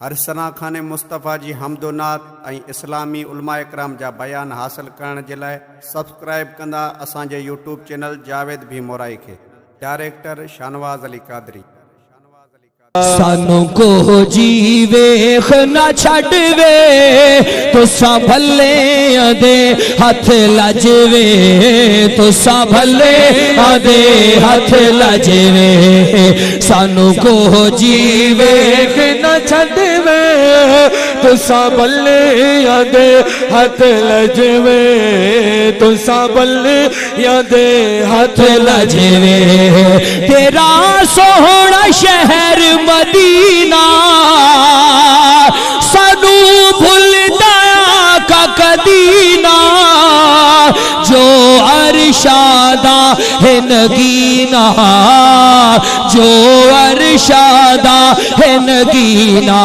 हरसना खाने मुस्तफ़ा जी हमदोनात ऐं इस्लामी उलमा इकराम जा बयान हासिल करण जे लाइ सब्सक्राइब कंदा असांजे यूट्यूब चैनल जावेद भी मोराई खे। डायरेक्टर शानवाज अली कादरी। सानू को जीवे न छड़वे तो भले आदे हाथ लजवे तो भले आदे हाथ लजवे। सानू को जीवे न छड़वे तो भले आदे हाथ लजवे तो भले आदे हाथ लजवे। तेरा सोहना शहर मदीना सानू भूलदा का कदीना। जो अरशादा है नगीना जो अरशादा है नगीना।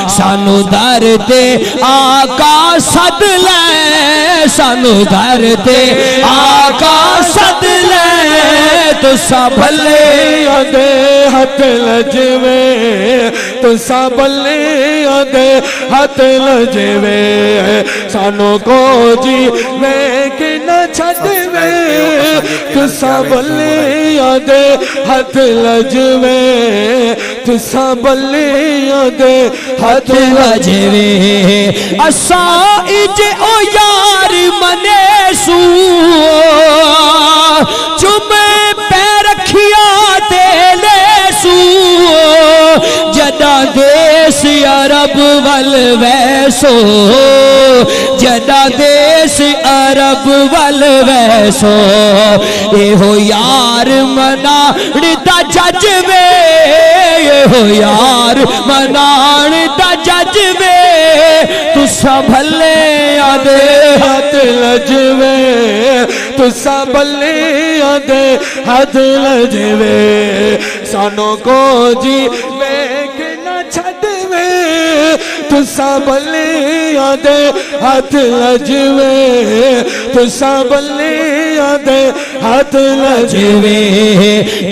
सानू दर दे आका सद ले सानू दर दे आका सद ले तो भले आदे हाथ लजवे तो भले आदे हाथ लजवे। सानू को जी मैं कि न छड़वे तो भले आदे हाथ लजवे तो भले आदे हाथ लजवे। असा इजे ओ यार मने सू चुमे पैरखिया तेले सू जदा देश अरब वल वैसो जदा देश अरब वल वैसो। एहो यार मनाड़ता जजवे एहो यार मनाड़ता जजवे तुसा भले आदे हाथ लजवे तुसा भले आदे हाथ लजवे। सानू को जी वेख न छड़वे तुसा भले आदे हाथ लजवे तुसा भले आदे हाथ लजवे।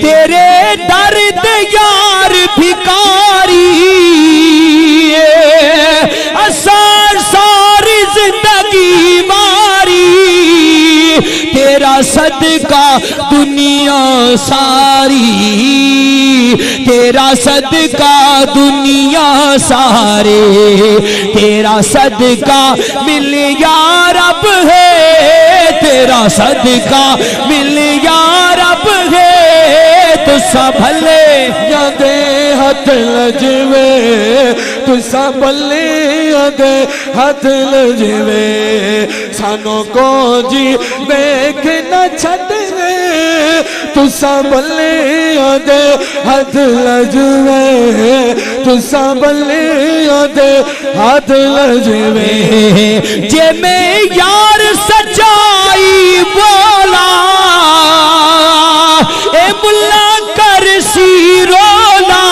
तेरे दर्द यार भिकारी असार सारी जिंदगी मारी। तेरा सदका दुनिया सारी तेरा सदका दुनिया सारे तेरा सदका मिल या रब है तेरा सदका मिल या रब है तुसा भले आदे हाथ लजवे तुसा भले आदे हाथ लजवे। सानू को जी वेख न छड़वे तुसा भले आदे हाथ लजवे तुसा भले आदे हाथ लजवे। जे मैं यार सच्चाई बोला ए मुल्ला कर सी रोला।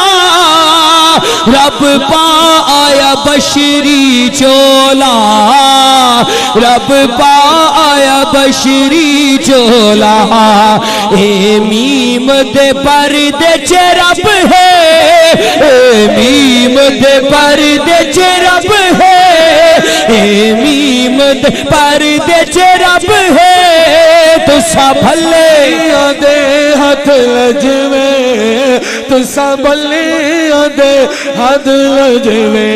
रब पा आया बशरी चोला रब पा आया बशरी चोला। ए मीम दे पर्दे च रब है ए मीम दे पर्दे च रब है ए मीम दे पर्दे च रब है तुसा भले आदे हाथ लजवे तुसा भले आदे हाथ लजवे।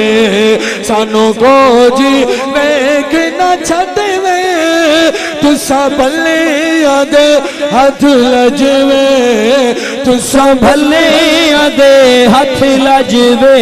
सानू को जी वेख न छड़वे तुसा भले आदे हाथ लजवे तुसा भले आदे हाथ लजवे।